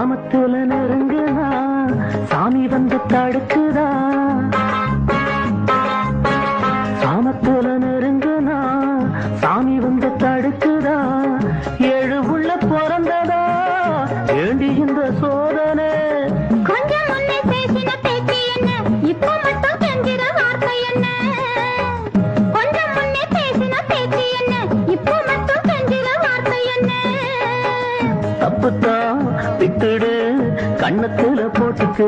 சாமத்துல நெருங்குதா சாமி வந்து தடுக்குதா சாமத்துல நெருங்குதா சாமி வந்து தடுக்குதா ஏழு உள்ள பிறந்ததா ஏண்டி இந்த சோதனை கொஞ்சம் முன்னே பேசின பேச்சு என்ன இப்ப மட்டும் கெஞ்சிற வார்த்தை என்ன கொஞ்சம் முன்னே பேசின பேச்சு என்ன இப்ப மட்டும் கெஞ்சிற வார்த்தை என்ன தப்புத்தான் விட்டுடு கண்ணத்துல போட்டுக்கு